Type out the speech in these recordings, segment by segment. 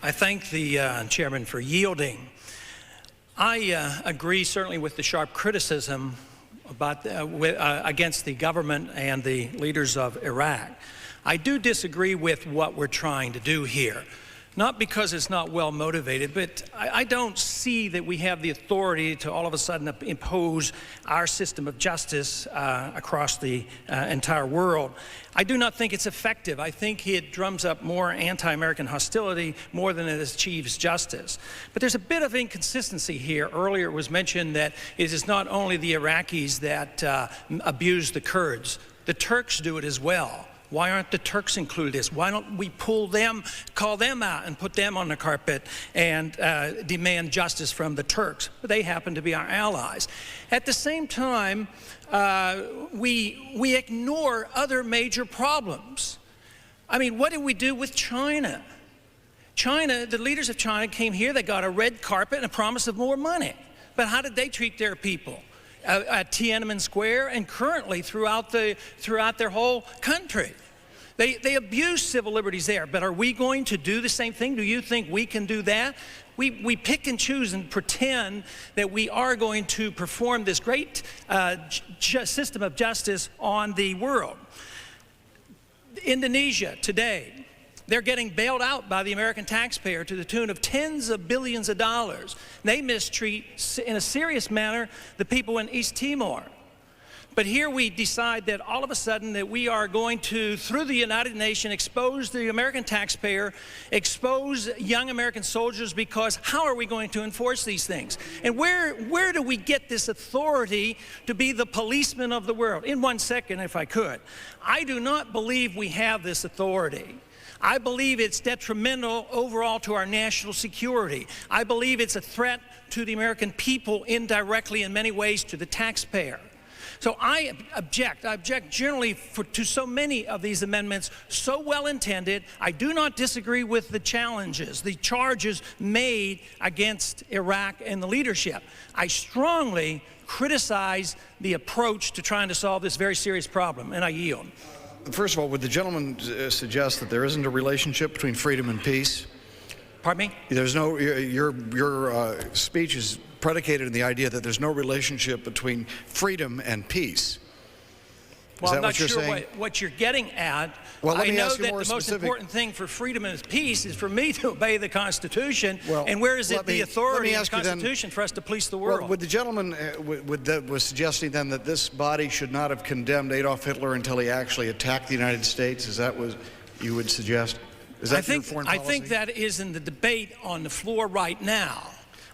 I thank the chairman for yielding. I agree certainly with the sharp criticism about against the government and the leaders of Iraq. I do disagree with what we're trying to do here. Not because it's not well motivated, but I don't see that we have the authority to all of a sudden impose our system of justice across the entire world. I do not think it's effective. I think it drums up more anti-American hostility more than it achieves justice. But there's a bit of inconsistency here. Earlier it was mentioned that it is not only the Iraqis that abuse the Kurds, the Turks do it as well. Why aren't the Turks included in this? Why don't we pull them, call them out and put them on the carpet and demand justice from the Turks? But they happen to be our allies. At the same time, we ignore other major problems. I mean, what did we do with China? China, the leaders of China came here, they got a red carpet and a promise of more money. But how did they treat their people? At Tiananmen Square and currently throughout their whole country. They abuse civil liberties there, but are we going to do the same thing? Do you think we can do that? We pick and choose and pretend that we are going to perform this great system of justice on the world. Indonesia today, they're getting bailed out by the American taxpayer to the tune of tens of billions of dollars. They mistreat, in a serious manner, the people in East Timor. But here we decide that all of a sudden that we are going to, through the United Nations, expose the American taxpayer, expose young American soldiers, because how are we going to enforce these things? And where do we get this authority to be the policeman of the world? In 1 second, if I could. I do not believe we have this authority. I believe it's detrimental overall to our national security. I believe it's a threat to the American people, indirectly in many ways to the taxpayer. So I object generally to so many of these amendments, so well intended. I do not disagree with the challenges, the charges made against Iraq and the leadership. I strongly criticize the approach to trying to solve this very serious problem, and I yield. First of all, would the gentleman suggest that there isn't a relationship between freedom and peace? Pardon me? There's no, your speech is predicated on the idea that there's no relationship between freedom and peace. Well, I'm not sure what you're getting at. Well, I know that the most important thing for freedom and peace is for me to obey the Constitution. Well, and where is it the authority of the Constitution for us to police the world? Well, would the gentleman was suggesting then that this body should not have condemned Adolf Hitler until he actually attacked the United States? Is that what you would suggest? Is that your foreign policy? I think that is in the debate on the floor right now.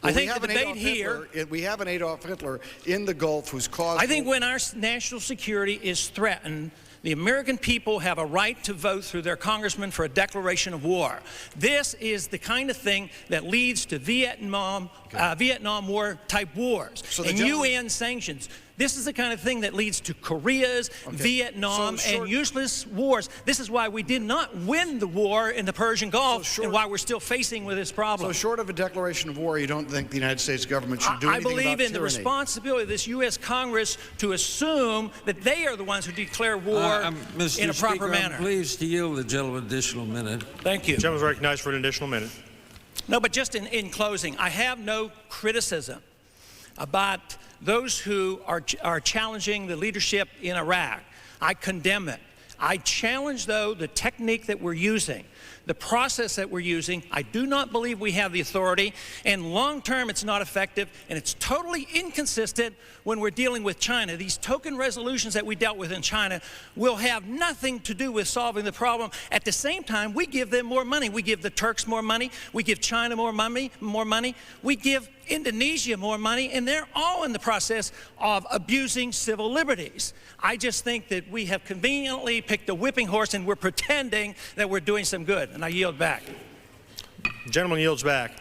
Well, I think the debate here... we have an Adolf Hitler in the Gulf who's caused... I think when our national security is threatened, the American people have a right to vote through their congressman for a declaration of war. This is the kind of thing that leads to Vietnam War type wars and UN sanctions. This is the kind of thing that leads to Koreas, Vietnam, and useless wars. This is why we did not win the war in the Persian Gulf and why we're still facing with this problem. So short of a declaration of war, you don't think the United States government should do anything about tyranny? I believe in the responsibility of this U.S. Congress to assume that they are the ones who declare war in a proper manner. I'm pleased to yield the gentleman an additional minute. Thank you. The gentleman is recognized for an additional minute. No, but just in closing, I have no criticism about those who are challenging the leadership in Iraq. I condemn it. I challenge, though, the technique that we're using, the process that we're using. I do not believe we have the authority, and long term it's not effective, and it's totally inconsistent when we're dealing with China. These token resolutions that we dealt with in China will have nothing to do with solving the problem. At the same time, we give them more money. We give the Turks more money. We give China more money. We give Indonesia more money, and they're all in the process of abusing civil liberties. I just think that we have conveniently picked a whipping horse and we're pretending that we're doing some good. And I yield back. The gentleman yields back.